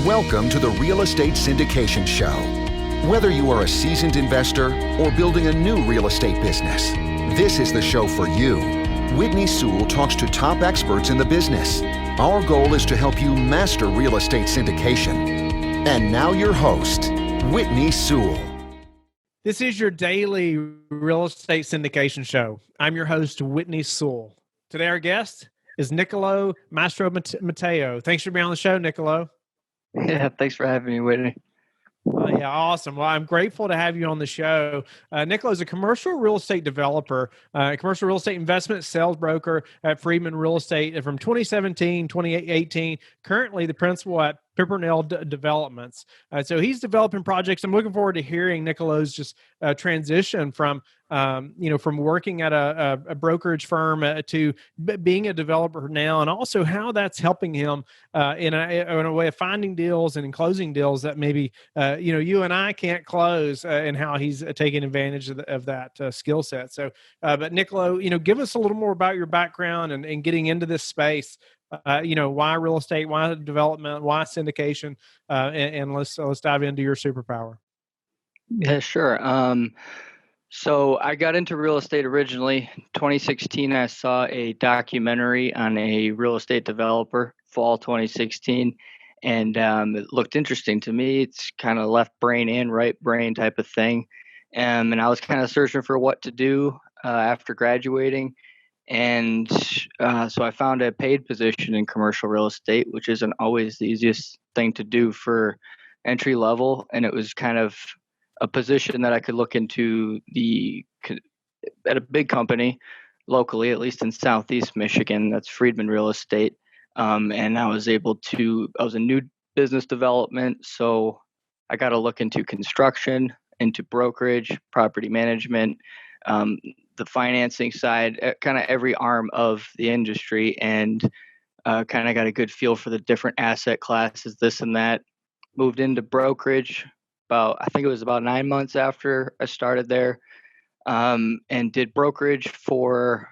Welcome to the Real Estate Syndication Show. Whether you are a seasoned investor or building a new real estate business, this is the show for you. Whitney Sewell talks to top experts in the business. Our goal is to help you master real estate syndication. And now your host, Whitney Sewell. This is your daily real estate syndication show. I'm your host, Whitney Sewell. Today our guest is Niccolo Mastromatteo. Thanks for being on the show, Niccolo. Yeah, thanks for having me, Whitney. Yeah, awesome. Well, I'm grateful to have you on the show. Niccolo is a commercial real estate developer, commercial real estate investment sales broker at Freedman Real Estate from 2017, 2018, currently the principal at Pimpernel Developments. So he's developing projects. I'm looking forward to hearing Niccolo's just transition from working at a brokerage firm to being a developer now, and also how that's helping him in a way of finding deals and in closing deals that maybe you and I can't close, and how he's taking advantage of that skill set. So, but Niccolo, give us a little more about your background and getting into this space. Why real estate, why development, why syndication, and let's dive into your superpower. Yeah, sure. So I got into real estate originally. 2016, I saw a documentary on a real estate developer, fall 2016, and it looked interesting to me. It's kind of left brain and right brain type of thing. And I was kind of searching for what to do after graduating. And so I found a paid position in commercial real estate, which isn't always the easiest thing to do for entry level. And it was kind of a position that I could look into at a big company locally, at least in Southeast Michigan. That's Freedman Real Estate. And I was a new business development. So I got to look into construction, into brokerage, property management, the financing side, kind of every arm of the industry, and kind of got a good feel for the different asset classes, this and that. Moved into brokerage I think it was about 9 months after I started there, and did brokerage for,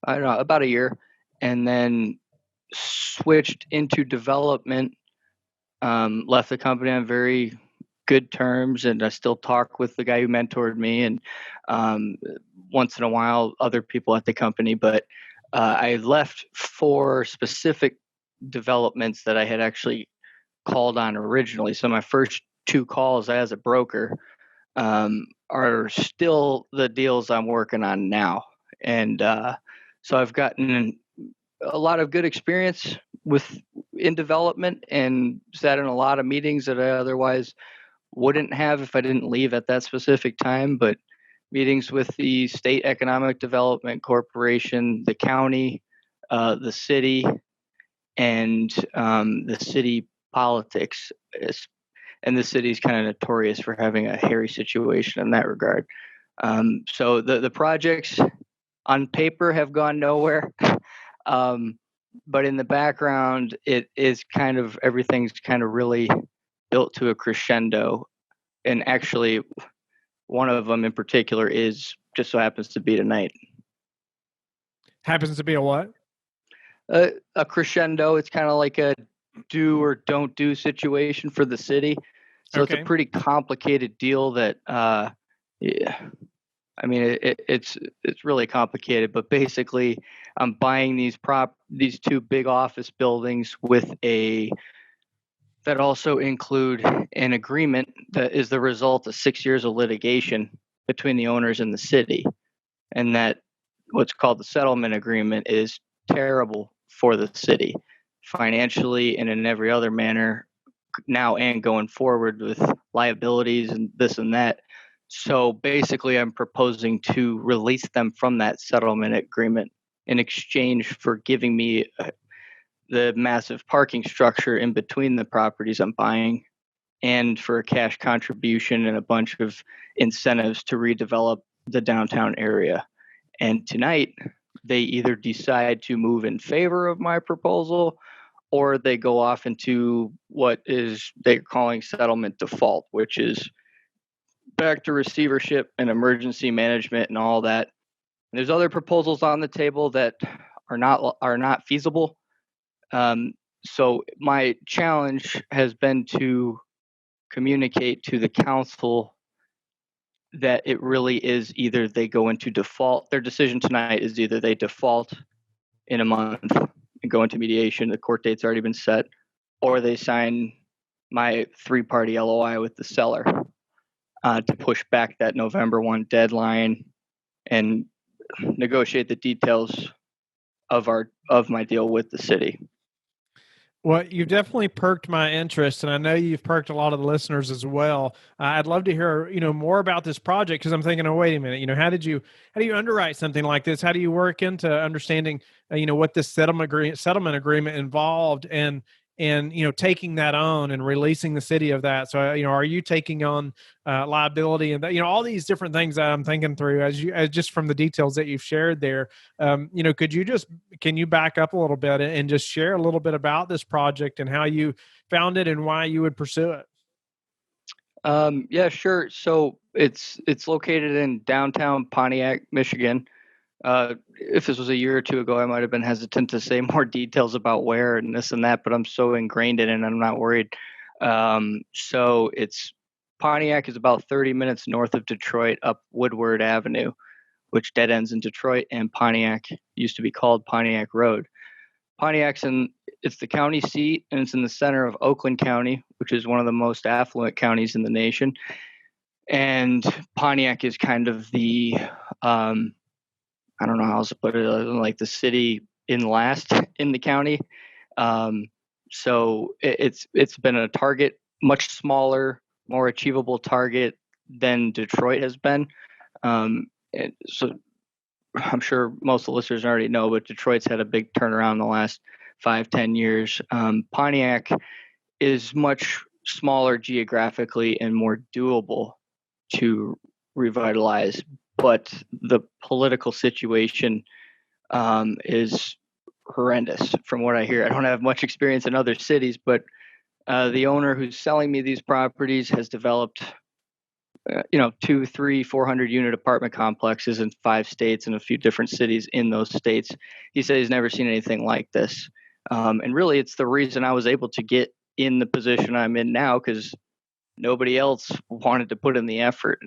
I don't know, about a year, and then switched into development, left the company on very good terms, and I still talk with the guy who mentored me, and once in a while other people at the company. But I left for specific developments that I had actually called on originally. So my first 2 calls as a broker are still the deals I'm working on now, and so I've gotten a lot of good experience in development, and sat in a lot of meetings that I otherwise wouldn't have if I didn't leave at that specific time. But meetings with the State Economic Development Corporation, the county, the city, and the city politics. And the city is kind of notorious for having a hairy situation in that regard. So the projects on paper have gone nowhere. But in the background, it is kind of, everything's kind of really built to a crescendo. And actually, one of them in particular is just so happens to be tonight. Happens to be a what? A crescendo. It's kind of like a do or don't do situation for the city. So okay. It's a pretty complicated deal that, it's really complicated, but basically I'm buying these 2 big office buildings that also include an agreement that is the result of 6 years of litigation between the owners and the city. And that what's called the settlement agreement is terrible for the city financially and in every other manner now and going forward, with liabilities and this and that. So basically I'm proposing to release them from that settlement agreement in exchange for giving me the massive parking structure in between the properties I'm buying, and for a cash contribution and a bunch of incentives to redevelop the downtown area. And tonight, they either decide to move in favor of my proposal, or they go off into what is they're calling settlement default, which is back to receivership and emergency management and all that. And there's other proposals on the table that are not feasible. So my challenge has been to communicate to the council that it really is either they go into default. Their decision tonight is either they default in a month and go into mediation, the court date's already been set, or they sign my 3-party LOI with the seller to push back that November 1 deadline and negotiate the details of my deal with the city. Well, you've definitely perked my interest, and I know you've perked a lot of the listeners as well. I'd love to hear, more about this project, because I'm thinking, oh, wait a minute, how do you underwrite something like this? How do you work into understanding, what this settlement agreement involved, and taking that on and releasing the city of that? So, are you taking on liability and all these different things that I'm thinking through as just from the details that you've shared there? Can you back up a little bit and just share a little bit about this project and how you found it and why you would pursue it? Yeah, sure. So it's located in downtown Pontiac, Michigan. If this was a year or two ago, I might have been hesitant to say more details about where and this and that, but I'm so ingrained in it, I'm not worried. So Pontiac is about 30 minutes north of Detroit up Woodward Avenue, which dead ends in Detroit, and Pontiac used to be called Pontiac Road. It's the county seat, and it's in the center of Oakland County, which is one of the most affluent counties in the nation. And Pontiac is kind of the I don't know how else to put it, like the city in last in the county. So it's been a target, much smaller, more achievable target than Detroit has been. So I'm sure most of the listeners already know, but Detroit's had a big turnaround in the last 5-10 years. Pontiac is much smaller geographically and more doable to revitalize, but the political situation is horrendous from what I hear. I don't have much experience in other cities, but the owner who's selling me these properties has developed 2, 3, 400 unit apartment complexes in 5 states and a few different cities in those states. He said he's never seen anything like this. And really, it's the reason I was able to get in the position I'm in now, because nobody else wanted to put in the effort.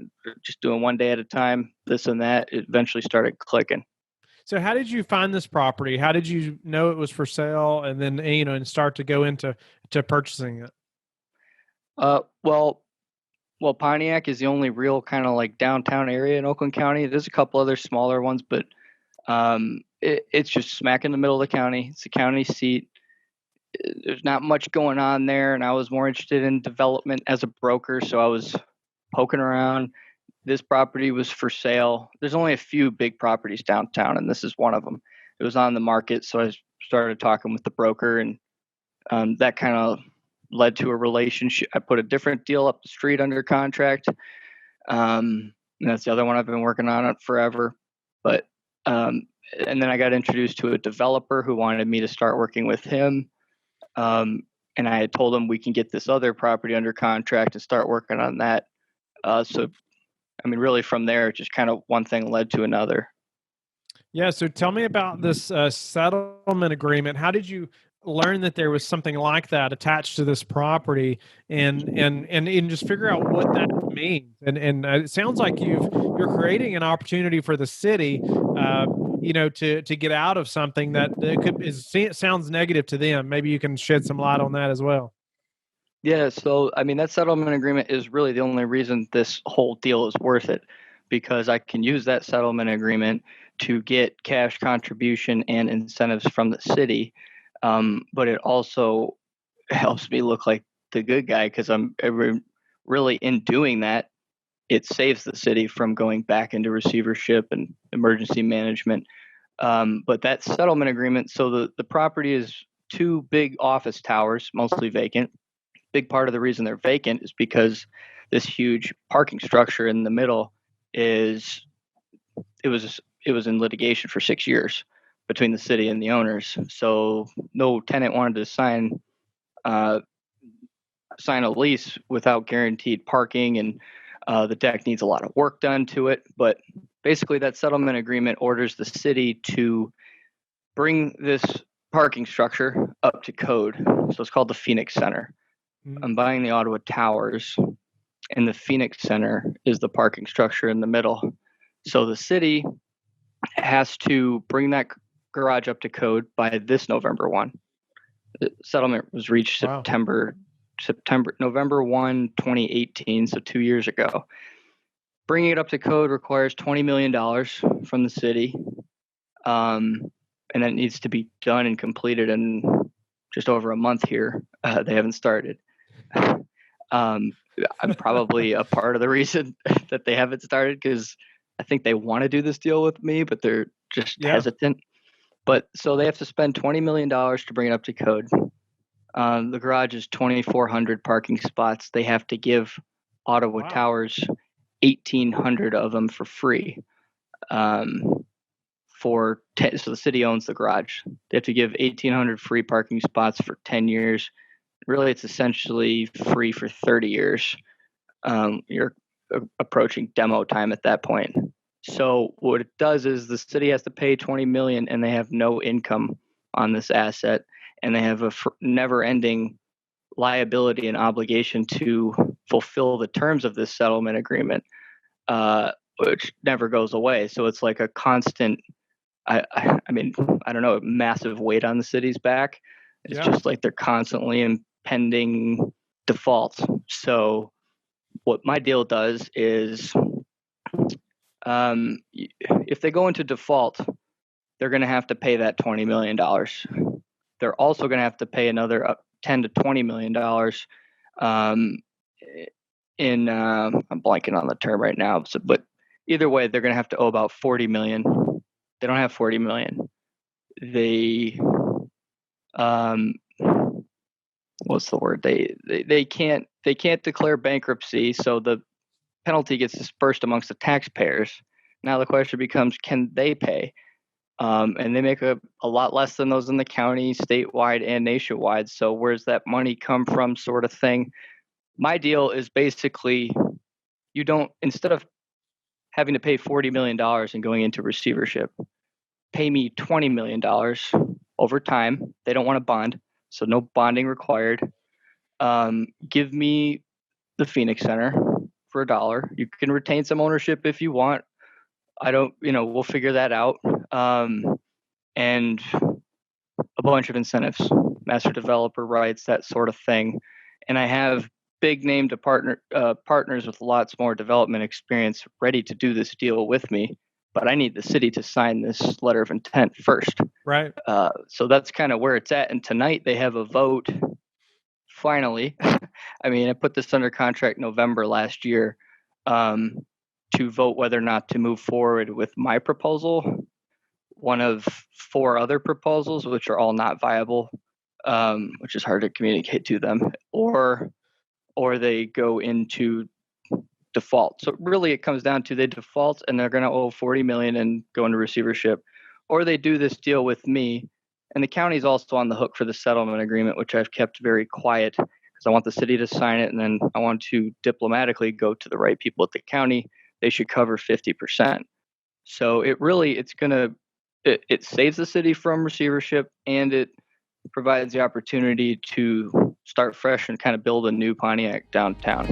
Just doing one day at a time, this and that, it eventually started clicking. So how did you find this property? How did you know it was for sale, and then and start to go into purchasing it? Well, Pontiac is the only real kind of like downtown area in Oakland County. There's a couple other smaller ones, but it's just smack in the middle of the county. It's the county seat. There's not much going on there, and I was more interested in development as a broker, so I was poking around. This property was for sale. There's only a few big properties downtown, and this is one of them. It was on the market, so I started talking with the broker, and that kind of led to a relationship. I put a different deal up the street under contract. And that's the other one I've been working on it forever. But and then I got introduced to a developer who wanted me to start working with him. And I had told him we can get this other property under contract and start working on that. So, I mean, really from there, just kind of one thing led to another. Yeah. So tell me about this settlement agreement. How did you learn that there was something like that attached to this property, and just figure out what that means? And it sounds like you're creating an opportunity for the city, to get out of something that sounds negative to them. Maybe you can shed some light on that as well. Yeah, so I mean, that settlement agreement is really the only reason this whole deal is worth it, because I can use that settlement agreement to get cash contribution and incentives from the city. But it also helps me look like the good guy, because I'm really, in doing that, it saves the city from going back into receivership and emergency management. But that settlement agreement, so the property is 2 big office towers, mostly vacant. Big part of the reason they're vacant is because this huge parking structure in the middle was in litigation for 6 years between the city and the owners. So no tenant wanted to sign a lease without guaranteed parking, and the deck needs a lot of work done to it. But basically, that settlement agreement orders the city to bring this parking structure up to code. So it's called the Phoenix Center. I'm buying the Ottawa Towers, and the Phoenix Center is the parking structure in the middle. So the city has to bring that garage up to code by this November 1. The settlement was reached Wow. November 1, 2018, so 2 years ago. Bringing it up to code requires $20 million from the city, and that needs to be done and completed in just over a month here. They haven't started. I'm probably a part of the reason that they haven't started, because I think they want to do this deal with me, but they're just hesitant. But so they have to spend $20 million to bring it up to code. The garage is 2,400 parking spots. They have to give Ottawa Towers 1,800 of them for free. So the city owns the garage. They have to give 1,800 free parking spots for 10 years. Really, it's essentially free for 30 years. You're approaching demo time at that point. So what it does is the city has to pay $20 million, and they have no income on this asset, and they have a never-ending liability and obligation to fulfill the terms of this settlement agreement, which never goes away. So it's like a constant, I don't know, massive weight on the city's back. It's just like they're constantly impending defaults. So what my deal does is, if they go into default, they're going to have to pay that $20 million. They're also going to have to pay another $10 to $20 million. I'm blanking on the term right now, but either way, they're going to have to owe about $40 million. They don't have $40 million. They, what's the word? They can't declare bankruptcy, so the penalty gets dispersed amongst the taxpayers. Now the question becomes, can they pay? And they make a lot less than those in the county, statewide, and nationwide. So where's that money come from, sort of thing? My deal is basically, instead of having to pay $40 million and going into receivership, pay me $20 million over time. They don't want a bond, so no bonding required. Give me the Phoenix Center for $1. You can retain some ownership if you want. We'll figure that out. And a bunch of incentives, master developer rights, that sort of thing. And I have big name partners with lots more development experience ready to do this deal with me. But I need the city to sign this letter of intent first. Right. So that's kind of where it's at. And tonight they have a vote. Finally, I put this under contract November last year, to vote whether or not to move forward with my proposal, one of 4 other proposals, which are all not viable, which is hard to communicate to them, or they go into default. So really it comes down to they default and they're going to owe $40 million and go into receivership, or they do this deal with me. And the county is also on the hook for the settlement agreement, which I've kept very quiet because I want the city to sign it, and then I want to diplomatically go to the right people at the county. They should cover 50%. So it saves the city from receivership, and it provides the opportunity to start fresh and kind of build a new Pontiac downtown.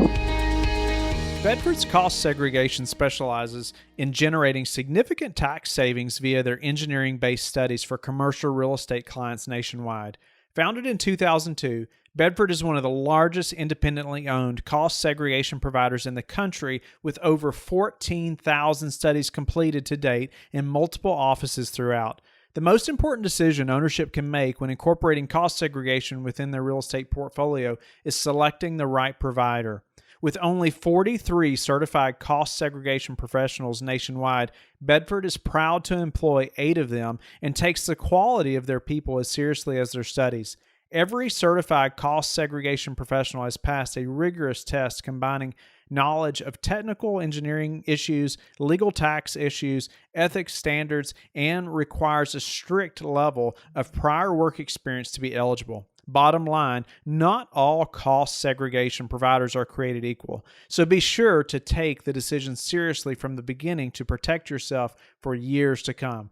Bedford's cost segregation specializes in generating significant tax savings via their engineering-based studies for commercial real estate clients nationwide. Founded in 2002, Bedford is one of the largest independently owned cost segregation providers in the country, with over 14,000 studies completed to date in multiple offices throughout. The most important decision ownership can make when incorporating cost segregation within their real estate portfolio is selecting the right provider. With only 43 certified cost segregation professionals nationwide, Bedford is proud to employ 8 of them and takes the quality of their people as seriously as their studies. Every certified cost segregation professional has passed a rigorous test combining knowledge of technical engineering issues, legal tax issues, ethics standards, and requires a strict level of prior work experience to be eligible. Bottom line, not all cost segregation providers are created equal. So be sure to take the decision seriously from the beginning to protect yourself for years to come.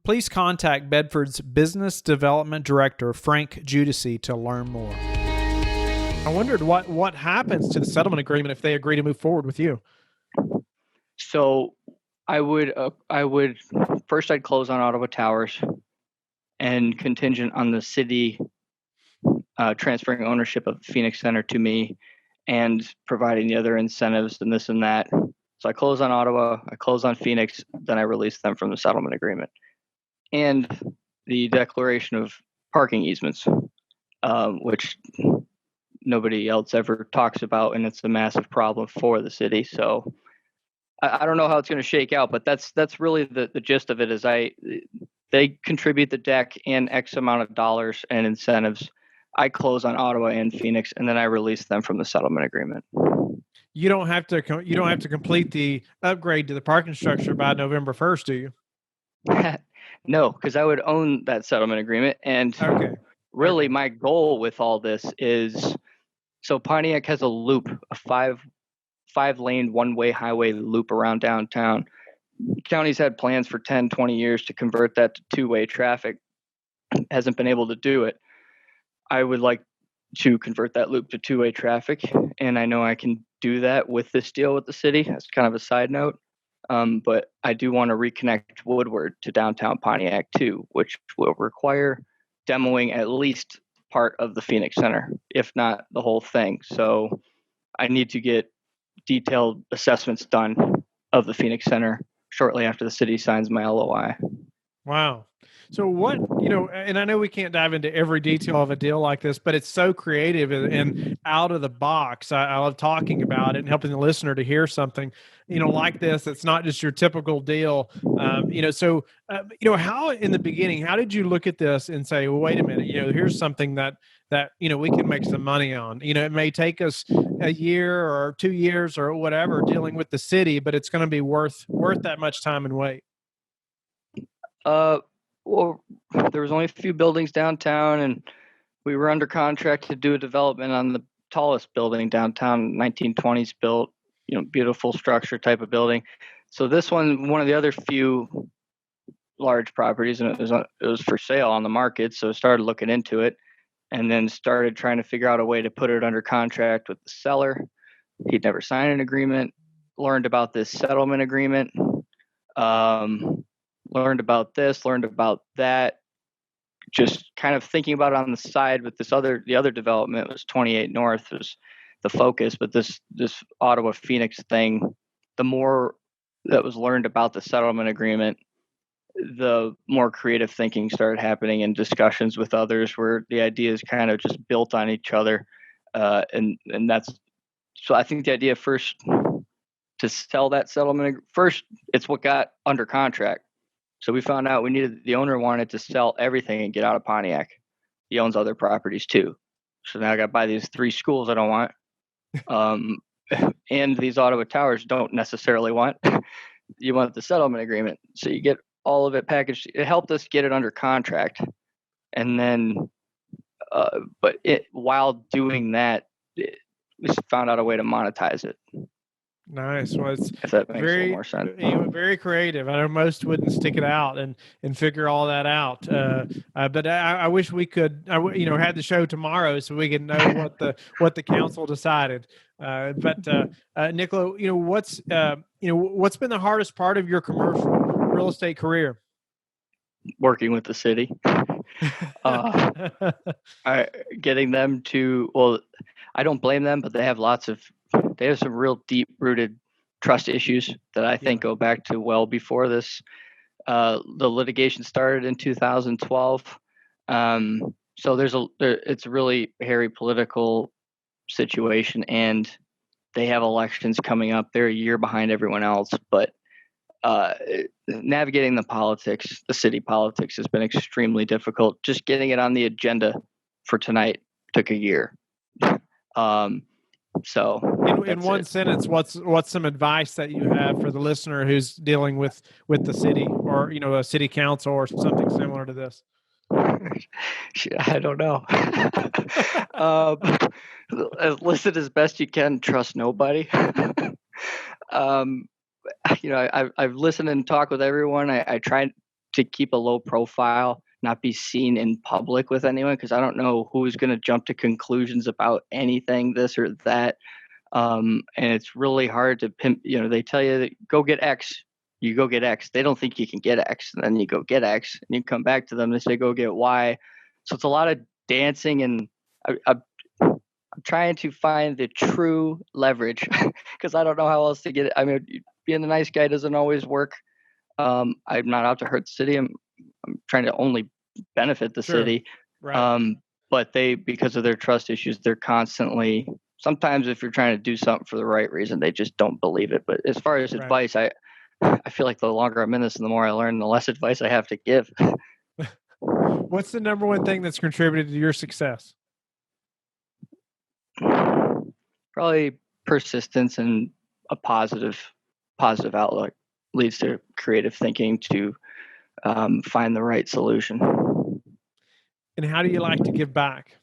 Please contact Bedford's Business Development Director, Frank Judici, to learn more. I wondered what happens to the settlement agreement if they agree to move forward with you. So I would first I'd close on Ottawa Towers, and contingent on the city transferring ownership of Phoenix Center to me and providing the other incentives and this and that. So I close on Ottawa, I close on Phoenix, then I release them from the settlement agreement. And the declaration of parking easements, which nobody else ever talks about, and it's a massive problem for the city. So I don't know how it's going to shake out, but that's really the gist of it. Is they contribute the deck and X amount of dollars and incentives. I close on Ottawa and Phoenix, and then I release them from the settlement agreement. You don't have to complete the upgrade to the parking structure by November 1st, do you? No, because I would own that settlement agreement. And really, my goal with all this is, so Pontiac has a loop, a five-lane one-way highway loop around downtown. The county's had plans for 10, 20 years to convert that to two-way traffic. Hasn't been able to do it. I would like to convert that loop to two-way traffic, and I know I can do that with this deal with the city. That's kind of a side note. But I do want to reconnect Woodward to downtown Pontiac too, which will require demoing at least part of the Phoenix Center, if not the whole thing. So I need to get detailed assessments done of the Phoenix Center shortly after the city signs my LOI. Wow. So what, and I know we can't dive into every detail of a deal like this, but it's so creative and out of the box. I love talking about it and helping the listener to hear something, like this. It's not just your typical deal. So how in the beginning, how did you look at this and say, well, wait a minute, here's something that we can make some money on. It may take us a year or 2 years or whatever dealing with the city, but it's going to be worth that much time and wait. Well, there was only a few buildings downtown, and we were under contract to do a development on the tallest building downtown, 1920s built, beautiful structure type of building. So this one of the other few large properties, and it was for sale on the market. So I started looking into it, and then started trying to figure out a way to put it under contract with the seller. He'd never signed an agreement. Learned about this settlement agreement. Learned about this, learned about that, just kind of thinking about it on the side with the other development was 28 North was the focus, but this Ottawa Phoenix thing, the more that was learned about the settlement agreement, the more creative thinking started happening in discussions with others where the ideas kind of just built on each other. And that's, so I think the idea first to sell that settlement, first, it's what got under contract. So we found out the owner wanted to sell everything and get out of Pontiac. He owns other properties too. So now I got to buy these 3 schools I don't want. And these Ottawa Towers don't necessarily want. You want the settlement agreement. So you get all of it packaged. It helped us get it under contract. And then, while doing that, we found out a way to monetize it. Nice. Well, it's if that makes a little more sense. Very creative. I know most wouldn't stick it out and figure all that out. But I wish we could, had the show tomorrow so we could know what the council decided. But Niccolo, what's been the hardest part of your commercial real estate career? Working with the city. Getting them to, well, I don't blame them, but they have some real deep-rooted trust issues that I think go back to well before this. The litigation started in 2012. So it's a really hairy political situation, and they have elections coming up. They're a year behind everyone else, but navigating the city politics has been extremely difficult. Just getting it on the agenda for tonight took a year. So in one sentence, what's some advice that you have for the listener who's dealing with the city or, a city council or something similar to this? I don't know. Listen as best you can, trust nobody. I've listened and talked with everyone. I tried to keep a low profile, not be seen in public with anyone, because I don't know who's going to jump to conclusions about anything, this or that. And it's really hard to pimp. They tell you that go get X, you go get X. They don't think you can get X, and then you go get X, and you come back to them. They say go get Y. So it's a lot of dancing, and I'm trying to find the true leverage because I don't know how else to get it. I mean, being the nice guy doesn't always work. I'm not out to hurt the city. I'm trying to only benefit the city. Right. But because of their trust issues, they're constantly. Sometimes if you're trying to do something for the right reason, they just don't believe it. But as far as advice, I feel like the longer I'm in this and the more I learn, the less advice I have to give. What's the number one thing that's contributed to your success? Probably persistence and a positive outlook leads to creative thinking to find the right solution. And how do you like to give back?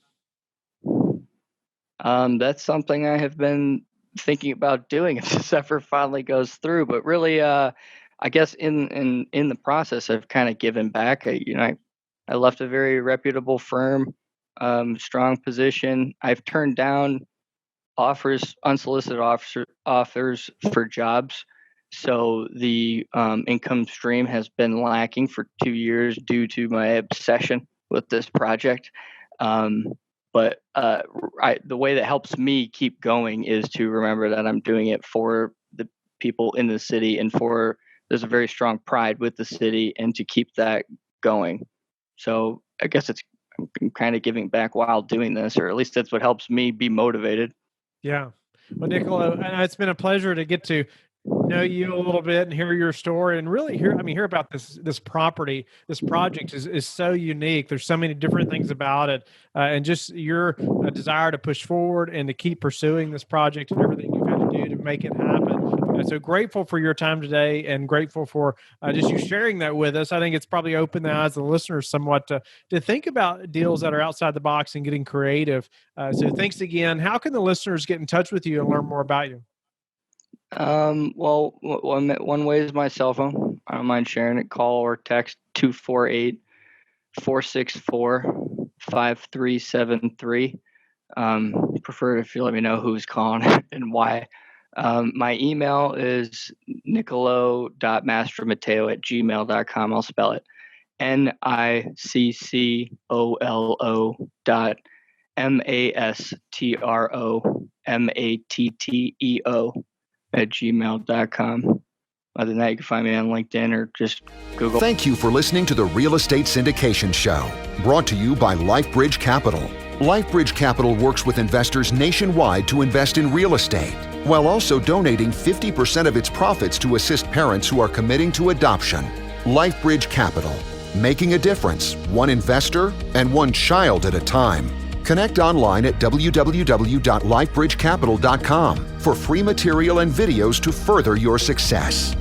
That's something I have been thinking about doing if this ever finally goes through. But really, I guess in the process, I've kind of given back. I left a very reputable firm, strong position. I've turned down unsolicited offers for jobs. So the income stream has been lacking for 2 years due to my obsession with this project. But the way that helps me keep going is to remember that I'm doing it for the people in the city, and there's a very strong pride with the city, and to keep that going. So I guess I'm kind of giving back while doing this, or at least that's what helps me be motivated. Yeah. Well, Niccolo, it's been a pleasure to get to know you a little bit and hear your story, and really hear about this property. This project is so unique. There's so many different things about it, and just your desire to push forward and to keep pursuing this project and everything you've had to do to make it happen. So grateful for your time today, and grateful for just you sharing that with us. I think it's probably opened the eyes of the listeners somewhat to think about deals that are outside the box and getting creative. So thanks again. How can the listeners get in touch with you and learn more about you? Well, one way is my cell phone. I don't mind sharing it. Call or text 248-464-5373. Prefer if you let me know who's calling and why. My email is niccolo.mastromatteo@gmail.com. I'll spell it NICCOLO.MASTROMATTEO@gmail.com. Other than that, you can find me on LinkedIn or just Google. Thank you for listening to the Real Estate Syndication Show, brought to you by LifeBridge Capital. LifeBridge Capital works with investors nationwide to invest in real estate, while also donating 50% of its profits to assist parents who are committing to adoption. LifeBridge Capital, making a difference, one investor and one child at a time. Connect online at www.lifebridgecapital.com for free material and videos to further your success.